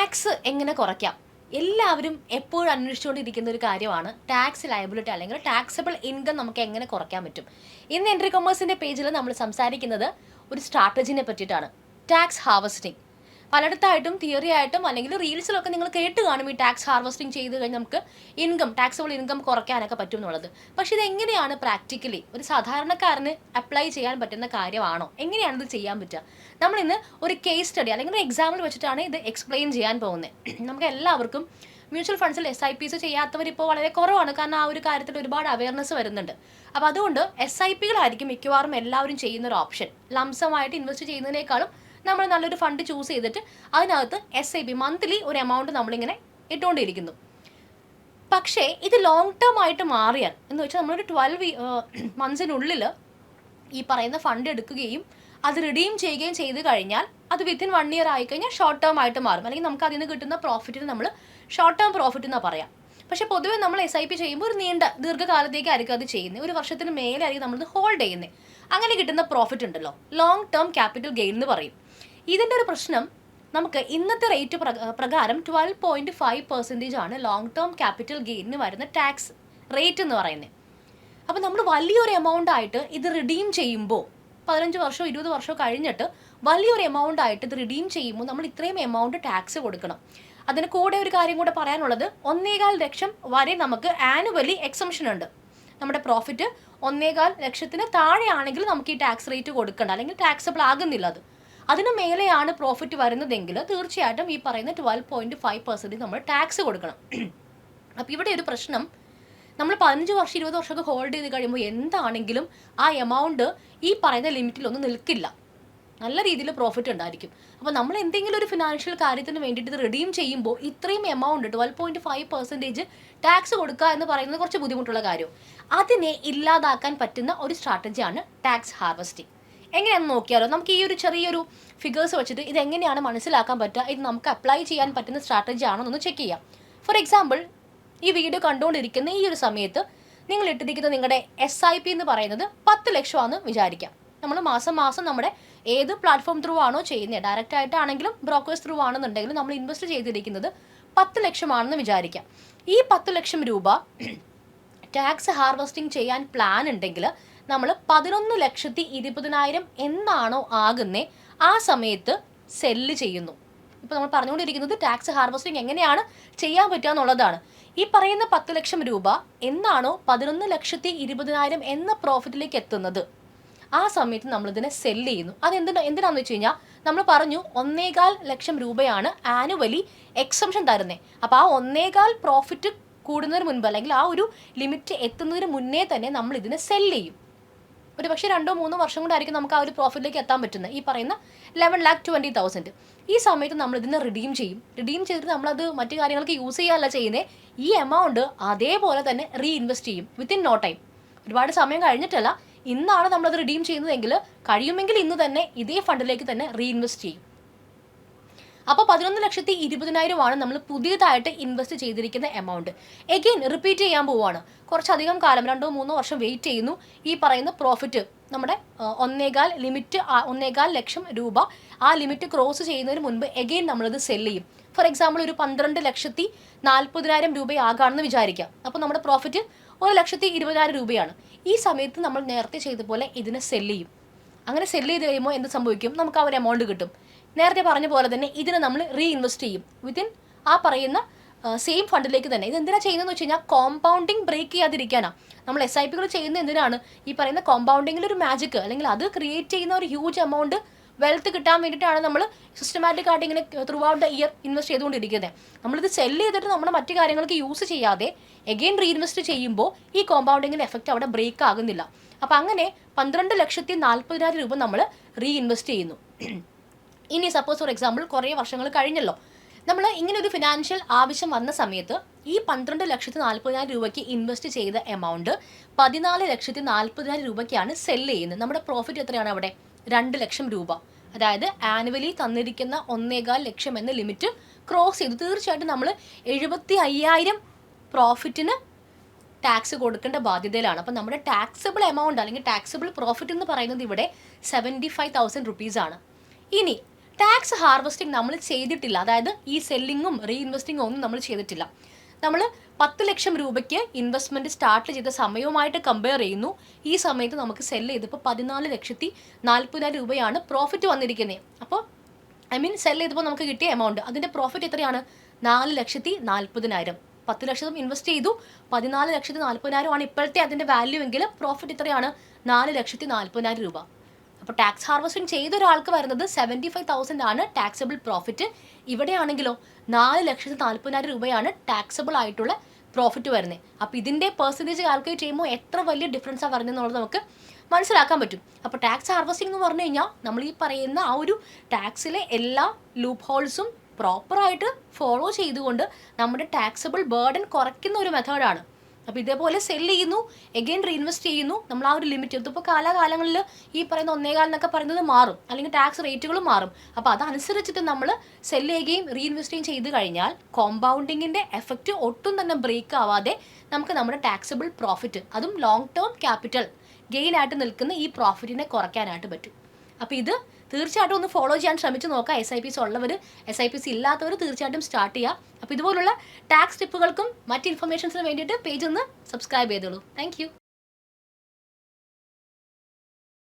Tax എങ്ങനെ കുറയ്ക്കാം? എല്ലാവരും എപ്പോഴും അന്വേഷിച്ചുകൊണ്ടിരിക്കുന്ന ഒരു കാര്യമാണ് ടാക്സ് ലയബിലിറ്റി അല്ലെങ്കിൽ ടാക്സബിൾ ഇൻകം നമുക്ക് എങ്ങനെ കുറയ്ക്കാൻ പറ്റും. ഇന്ന് എൻട്രി കൊമേഴ്സിൻ്റെ പേജിൽ നമ്മൾ സംസാരിക്കുന്നത് ഒരു സ്ട്രാറ്റജിനെ പറ്റിയിട്ടാണ്, ടാക്സ് ഹാർവസ്റ്റിംഗ്. പലയിടത്തായിട്ടും തിയറി ആയിട്ടും അല്ലെങ്കിൽ റീൽസിലൊക്കെ നിങ്ങൾ കേട്ട് കാണും ഈ ടാക്സ് ഹാർവസ്റ്റിംഗ് ചെയ്ത് കഴിഞ്ഞാൽ നമുക്ക് ടാക്സബിൾ ഇൻകം കുറയ്ക്കാനൊക്കെ പറ്റും എന്നുള്ളത്. പക്ഷേ ഇതെങ്ങനെയാണ് പ്രാക്ടിക്കലി ഒരു സാധാരണക്കാരന് അപ്ലൈ ചെയ്യാൻ പറ്റുന്ന കാര്യമാണോ? എങ്ങനെയാണ് ഇത് ചെയ്യാൻ പറ്റുക? നമ്മളിന്ന് ഒരു കേസ് സ്റ്റഡി അല്ലെങ്കിൽ ഒരു എക്സാമ്പിൾ വെച്ചിട്ടാണ് ഇത് എക്സ്പ്ലെയിൻ ചെയ്യാൻ പോകുന്നത്. നമുക്ക് എല്ലാവർക്കും മ്യൂച്വൽ ഫണ്ട്സിൽ SIPs ചെയ്യാത്തവരിപ്പോൾ വളരെ കുറവാണ്, കാരണം ആ ഒരു കാര്യത്തിൽ ഒരുപാട് അവയർനെസ് വരുന്നുണ്ട്. അപ്പോൾ അതുകൊണ്ട് SIPകളായിരിക്കും മിക്കവാറും എല്ലാവരും ചെയ്യുന്ന ഒരു ഓപ്ഷൻ. ലംസമായിട്ട് ഇൻവെസ്റ്റ് ചെയ്യുന്നതിനേക്കാളും നമ്മൾ നല്ലൊരു ഫണ്ട് ചൂസ് ചെയ്തിട്ട് അതിനകത്ത് SIP മന്ത്ലി ഒരു എമൗണ്ട് നമ്മളിങ്ങനെ ഇട്ടുകൊണ്ടിരിക്കുന്നു. പക്ഷേ ഇത് ലോങ് ടേം ആയിട്ട് മാറിയാൽ എന്ന് വെച്ചാൽ നമ്മളൊരു 12 മന്ത്സിനുള്ളിൽ ഈ പറയുന്ന ഫണ്ട് എടുക്കുകയും അത് റിഡീം ചെയ്യുകയും ചെയ്ത് കഴിഞ്ഞാൽ അത് വിത്തിൻ 1 ഇയർ ആയിക്കഴിഞ്ഞാൽ ഷോർട്ട് ടേം ആയിട്ട് മാറും. അല്ലെങ്കിൽ നമുക്ക് അതിൽ നിന്ന് കിട്ടുന്ന പ്രോഫിറ്റിന് നമ്മൾ ഷോർട്ട് ടേം പ്രോഫിറ്റ് എന്നാണ് പറയാം. പക്ഷേ പൊതുവെ നമ്മൾ SIP ചെയ്യുമ്പോൾ ഒരു ദീർഘകാലത്തേക്കായിരിക്കും അത് ചെയ്യുന്നത്. ഒരു വർഷത്തിന് മേലെ ആയിരിക്കും നമ്മളത് ഹോൾഡ് ചെയ്യുന്നത്. അങ്ങനെ കിട്ടുന്ന പ്രോഫിറ്റ് ഉണ്ടല്ലോ, ലോങ് ടേം ക്യാപിറ്റൽ ഗെയിൻ എന്ന് പറയും. ഇതിൻ്റെ ഒരു പ്രശ്നം, നമുക്ക് ഇന്നത്തെ റേറ്റ് പ്രകാരം 12.5% ആണ് ലോങ് ടേം ക്യാപിറ്റൽ ഗെയിനിന് വരുന്ന ടാക്സ് റേറ്റ് എന്ന് പറയുന്നത്. അപ്പോൾ നമ്മൾ വലിയൊരു എമൗണ്ട് ആയിട്ട് ഇത് റിഡീം ചെയ്യുമ്പോൾ 15 വർഷമോ 20 വർഷമോ കഴിഞ്ഞിട്ട് വലിയൊരു എമൗണ്ട് ആയിട്ട് ഇത് റിഡീം ചെയ്യുമ്പോൾ നമ്മൾ ഇത്രയും എമൗണ്ട് ടാക്സ് കൊടുക്കണം. അതിന് കൂടെ ഒരു കാര്യം കൂടെ പറയാനുള്ളത്, 1.25 ലക്ഷം വരെ നമുക്ക് ആനുവലി എക്സംഷൻ ഉണ്ട്. നമ്മുടെ പ്രോഫിറ്റ് 1.25 ലക്ഷത്തിന് താഴെയാണെങ്കിൽ നമുക്ക് ഈ ടാക്സ് റേറ്റ് കൊടുക്കണം, അല്ലെങ്കിൽ ടാക്സബിൾ ആകുന്നില്ല. അതിന് മേലെയാണ് പ്രോഫിറ്റ് വരുന്നതെങ്കിൽ തീർച്ചയായിട്ടും ഈ പറയുന്ന 12.5% നമ്മൾ ടാക്സ് കൊടുക്കണം. അപ്പോൾ ഇവിടെ ഒരു പ്രശ്നം, നമ്മൾ 15 വർഷം 20 വർഷമൊക്കെ ഹോൾഡ് ചെയ്ത് കഴിയുമ്പോൾ എന്താണെങ്കിലും ആ എമൗണ്ട് ഈ പറയുന്ന ലിമിറ്റിലൊന്നും നിൽക്കില്ല, നല്ല രീതിയിൽ പ്രോഫിറ്റ് ഉണ്ടായിരിക്കും. അപ്പോൾ നമ്മൾ എന്തെങ്കിലും ഒരു ഫിനാൻഷ്യൽ കാര്യത്തിന് വേണ്ടിയിട്ട് ഇത് റിഡീം ചെയ്യുമ്പോൾ ഇത്രയും എമൗണ്ട് 12.5% ടാക്സ് കൊടുക്കുക എന്ന് പറയുന്നത് കുറച്ച് ബുദ്ധിമുട്ടുള്ള കാര്യം. അതിനെ ഇല്ലാതാക്കാൻ പറ്റുന്ന ഒരു സ്ട്രാറ്റജിയാണ് ടാക്സ് ഹാർവസ്റ്റിംഗ്. എങ്ങനെയാണെന്ന് നോക്കിയാലോ? നമുക്ക് ഈ ഒരു ചെറിയൊരു ഫിഗേഴ്സ് വെച്ചിട്ട് ഇതെങ്ങനെയാണ് മനസ്സിലാക്കാൻ പറ്റുക, ഇത് നമുക്ക് അപ്ലൈ ചെയ്യാൻ പറ്റുന്ന സ്ട്രാറ്റജി ആണോ എന്നൊന്ന് ചെക്ക് ചെയ്യാം. ഫോർ എക്സാമ്പിൾ, ഈ വീഡിയോ കണ്ടുകൊണ്ടിരിക്കുന്ന ഈ ഒരു സമയത്ത് നിങ്ങൾ ഇട്ടിരിക്കുന്ന നിങ്ങളുടെ SIP എന്ന് പറയുന്നത് 10 ലക്ഷമാണെന്ന് വിചാരിക്കാം. നമ്മൾ മാസം മാസം നമ്മുടെ ഏത് പ്ലാറ്റ്ഫോം ത്രൂ ആണോ ചെയ്യുന്നത്, ഡയറക്റ്റ് ആയിട്ടാണെങ്കിലും ബ്രോക്കേഴ്സ് ത്രൂ ആണെന്നുണ്ടെങ്കിലും നമ്മൾ ഇൻവെസ്റ്റ് ചെയ്തിരിക്കുന്നത് 10 ലക്ഷമാണെന്ന് വിചാരിക്കാം. ഈ 10 ലക്ഷം രൂപ ടാക്സ് ഹാർവസ്റ്റിംഗ് ചെയ്യാൻ പ്ലാൻ ഉണ്ടെങ്കിൽ നമ്മൾ 11,20,000 എന്നാണോ ആകുന്നേ ആ സമയത്ത് സെല്ല് ചെയ്യുന്നു. ഇപ്പോൾ നമ്മൾ പറഞ്ഞുകൊണ്ടിരിക്കുന്നത് ടാക്സ് ഹാർവസ്റ്റിംഗ് എങ്ങനെയാണ് ചെയ്യാൻ പറ്റുക എന്നുള്ളതാണ്. ഈ പറയുന്ന 10 ലക്ഷം രൂപ എന്നാണോ 11,20,000 എന്ന പ്രോഫിറ്റിലേക്ക് എത്തുന്നത് ആ സമയത്ത് നമ്മളിതിനെ സെല്ല് ചെയ്യുന്നു. എന്തിനാണെന്ന് വെച്ച് കഴിഞ്ഞാൽ നമ്മൾ പറഞ്ഞു 1.25 ലക്ഷം രൂപയാണ് ആനുവലി എക്സംഷൻ തരുന്നത്. അപ്പോൾ ആ 1.25 പ്രോഫിറ്റ് കൂടുന്നതിന് മുൻപ് അല്ലെങ്കിൽ ആ ഒരു ലിമിറ്റ് എത്തുന്നതിന് മുന്നേ തന്നെ നമ്മൾ ഇതിനെ സെല്ല് ചെയ്യും. ഒരു പക്ഷേ 2-3 വർഷം കൊണ്ടായിരിക്കും നമുക്ക് ആ ഒരു പ്രോഫിറ്റിലേക്ക് എത്താൻ പറ്റുന്നത്. ഈ പറയുന്ന 11,20,000 ഈ സമയത്ത് നമ്മൾ ഇതിനെ റിഡീം ചെയ്യും. റിഡീം ചെയ്തിട്ട് നമ്മളത് മറ്റു കാര്യങ്ങൾക്ക് യൂസ് ചെയ്യാനല്ല ചെയ്യുന്നത്, ഈ എമൗണ്ട് അതേപോലെ തന്നെ റീഇൻവെസ്റ്റ് ചെയ്യും വിത്തിൻ നോ ടൈം. ഒരുപാട് സമയം കഴിഞ്ഞിട്ടല്ല, ഇന്നാണ് നമ്മളത് റിഡീം ചെയ്യുന്നതെങ്കിൽ കഴിയുമെങ്കിൽ ഇന്ന് തന്നെ ഇതേ ഫണ്ടിലേക്ക് തന്നെ റീഇൻവെസ്റ്റ് ചെയ്യും. അപ്പോൾ 11,20,000 നമ്മൾ പുതിയതായിട്ട് ഇൻവെസ്റ്റ് ചെയ്തിരിക്കുന്ന എമൗണ്ട് എഗെയിൻ റിപ്പീറ്റ് ചെയ്യാൻ പോവുകയാണ്. കുറച്ചധികം കാലം 2-3 വർഷം വെയിറ്റ് ചെയ്യുന്നു. ഈ പറയുന്ന പ്രോഫിറ്റ് നമ്മുടെ 1.25 ലക്ഷം രൂപ ആ ലിമിറ്റ് ക്രോസ് ചെയ്യുന്നതിന് മുൻപ് എഗെയിൻ നമ്മളിത് സെല്ല് ചെയ്യും. ഫോർ എക്സാമ്പിൾ, ഒരു 12,40,000 രൂപയാകാണെന്ന് വിചാരിക്കാം. അപ്പോൾ നമ്മുടെ പ്രോഫിറ്റ് 1,20,000 രൂപയാണ്. ഈ സമയത്ത് നമ്മൾ നേരത്തെ ചെയ്ത പോലെ ഇതിനെ സെല്ല് ചെയ്യും. അങ്ങനെ സെല്ല് ചെയ്ത് കഴിയുമ്പോൾ എന്ത് സംഭവിക്കും? നമുക്ക് ആ ഒരു എമൗണ്ട് കിട്ടും. നേരത്തെ പറഞ്ഞ പോലെ തന്നെ ഇതിനെ നമ്മൾ റീഇൻവെസ്റ്റ് ചെയ്യും വിത്തിൻ ആ പറയുന്ന സെയിം ഫണ്ടിലേക്ക് തന്നെ. ഇതെന്തിനാണ് ചെയ്യുന്നതെന്ന് വെച്ച് കഴിഞ്ഞാൽ കോമ്പൗണ്ടിങ് ബ്രേക്ക് ചെയ്യാതിരിക്കാനാണ്. നമ്മൾ SIPകൾ ചെയ്യുന്നത് എന്തിനാണ്? ഈ പറയുന്ന കോമ്പൗണ്ടിങ്ങിൽ ഒരു മാജിക്ക് അല്ലെങ്കിൽ അത് ക്രിയേറ്റ് ചെയ്യുന്ന ഒരു ഹ്യൂജ് എമൗണ്ട് വെൽത്ത് കിട്ടാൻ വേണ്ടിയിട്ടാണ് നമ്മൾ സിസ്റ്റമാറ്റിക് ആയിട്ട് ഇങ്ങനെ through out the year invest ചെയ്തുകൊണ്ടിരിക്കുന്നത്. നമ്മളിത് സെല്ല് ചെയ്തിട്ട് നമ്മുടെ മറ്റു കാര്യങ്ങൾക്ക് യൂസ് ചെയ്യാതെ എഗെയിൻ റീഇൻവെസ്റ്റ് ചെയ്യുമ്പോൾ ഈ കോമ്പൗണ്ടിങ്ങിൻ്റെ എഫക്റ്റ് അവിടെ ബ്രേക്ക് ആകുന്നില്ല. അപ്പോൾ അങ്ങനെ 12,40,000 രൂപ നമ്മൾ റീഇൻവെസ്റ്റ് ചെയ്യുന്നു. ഇനി സപ്പോസ് ഫോർ എക്സാമ്പിൾ കുറേ വർഷങ്ങൾ കഴിഞ്ഞല്ലോ, നമ്മൾ ഇങ്ങനെ ഒരു ഫിനാൻഷ്യൽ ആവശ്യം വന്ന സമയത്ത് ഈ 12,40,000 രൂപയ്ക്ക് ഇൻവെസ്റ്റ് ചെയ്ത എമൗണ്ട് 14,40,000 രൂപയ്ക്കാണ് സെല്ല് ചെയ്യുന്നത്. നമ്മുടെ പ്രോഫിറ്റ് എത്രയാണ് അവിടെ? 2 ലക്ഷം രൂപ. അതായത് ആനുവലി തന്നിരിക്കുന്ന 1.25 ലക്ഷം എന്ന ലിമിറ്റ് ക്രോസ് ചെയ്തു. തീർച്ചയായിട്ടും നമ്മൾ 75,000 പ്രോഫിറ്റിന് ടാക്സ് കൊടുക്കേണ്ട ബാധ്യതയിലാണ്. അപ്പോൾ നമ്മുടെ ടാക്സബിൾ എമൗണ്ട് അല്ലെങ്കിൽ ടാക്സബിൾ പ്രോഫിറ്റ് എന്ന് പറയുന്നത് ഇവിടെ 75,000 റുപ്പീസാണ്. ഇനി ടാക്സ് ഹാർവെസ്റ്റിംഗ് നമ്മൾ ചെയ്തിട്ടില്ല, അതായത് ഈ സെല്ലിങ്ങും റീഇൻവെസ്റ്റിങ്ങും ഒന്നും നമ്മൾ ചെയ്തിട്ടില്ല. നമ്മൾ 10 ലക്ഷം രൂപയ്ക്ക് ഇൻവെസ്റ്റ്മെൻറ്റ് സ്റ്റാർട്ട് ചെയ്ത സമയവുമായിട്ട് കമ്പയർ ചെയ്യുന്നു. ഈ സമയത്ത് നമുക്ക് സെല്ല് ചെയ്തപ്പോൾ 14,40,000 രൂപയാണ് പ്രോഫിറ്റ് വന്നിരിക്കുന്നത്. അപ്പോൾ സെല്ല് ചെയ്തപ്പോൾ നമുക്ക് കിട്ടിയ എമൗണ്ട്, അതിൻ്റെ പ്രോഫിറ്റ് എത്രയാണ്? 4,40,000. 10 ലക്ഷം ഇൻവെസ്റ്റ് ചെയ്തു, 14,40,000 ആണ് ഇപ്പോഴത്തെ അതിൻ്റെ വാല്യൂ എങ്കിൽ പ്രോഫിറ്റ് എത്രയാണ്? 4,40,000 രൂപ. അപ്പോൾ ടാക്സ് ഹാർവെസ്റ്റിംഗ് ചെയ്ത ഒരാൾക്ക് വരുന്നത് 75,000 ആണ് ടാക്സബിൾ പ്രോഫിറ്റ്. ഇവിടെയാണെങ്കിലോ 4,40,000 രൂപയാണ് ടാക്സബിൾ ആയിട്ടുള്ള പ്രോഫിറ്റ് വരുന്നത്. അപ്പോൾ ഇതിൻ്റെ പെർസെൻറ്റേജ് കാൽക്കുലേറ്റ് ചെയ്യുമ്പോൾ എത്ര വലിയ ഡിഫറൻസാണ് വരുന്നതെന്നുള്ളത് നമുക്ക് മനസ്സിലാക്കാൻ പറ്റും. അപ്പോൾ ടാക്സ് ഹാർവെസ്റ്റിംഗ് എന്ന് പറഞ്ഞു കഴിഞ്ഞാൽ നമ്മൾ ഈ പറയുന്ന ആ ഒരു ടാക്സിലെ എല്ലാ ലൂപ്പ് ഹോൾസും പ്രോപ്പറായിട്ട് ഫോളോ ചെയ്തുകൊണ്ട് നമ്മുടെ ടാക്സബിൾ ബേർഡൻ കുറയ്ക്കുന്ന ഒരു മെത്തേഡാണ്. അപ്പോൾ ഇതേപോലെ സെല്ല് ചെയ്യുന്നു, എഗെയിൻ റീഇൻവെസ്റ്റ് ചെയ്യുന്നു. നമ്മൾ ആ ഒരു ലിമിറ്റ് ഇതിപ്പോൾ കാലാകാലങ്ങളിൽ ഈ പറയുന്ന 1.25 എന്നൊക്കെ പറയുന്നത് മാറും, അല്ലെങ്കിൽ ടാക്സ് റേറ്റുകളും മാറും. അപ്പോൾ അതനുസരിച്ചിട്ട് നമ്മൾ സെല്ല് ചെയ്യുകയും റീഇൻവെസ്റ്റ് ചെയ്ത് കഴിഞ്ഞാൽ കോമ്പൗണ്ടിങ്ങിൻ്റെ എഫക്റ്റ് ഒട്ടും തന്നെ ബ്രേക്ക് ആവാതെ നമുക്ക് നമ്മുടെ ടാക്സബിൾ പ്രോഫിറ്റ്, അതും ലോങ് ടേം ക്യാപിറ്റൽ ഗെയിൻ ആയിട്ട് നിൽക്കുന്ന ഈ പ്രോഫിറ്റിനെ കുറയ്ക്കാനായിട്ട് പറ്റും. അപ്പോൾ ഇത് തീർച്ചയായിട്ടും ഒന്ന് ഫോളോ ചെയ്യാൻ ശ്രമിച്ച് നോക്കുക. SIPs ഉള്ളവർ, SIPs ഇല്ലാത്തവർ തീർച്ചയായിട്ടും സ്റ്റാർട്ട് ചെയ്യുക. അപ്പോൾ ഇതുപോലുള്ള ടാക്സ് ടിപ്പുകൾക്കും മറ്റ് ഇൻഫർമേഷൻസിന് വേണ്ടിയിട്ട് പേജ് ഒന്ന് സബ്സ്ക്രൈബ് ചെയ്തോളൂ. താങ്ക്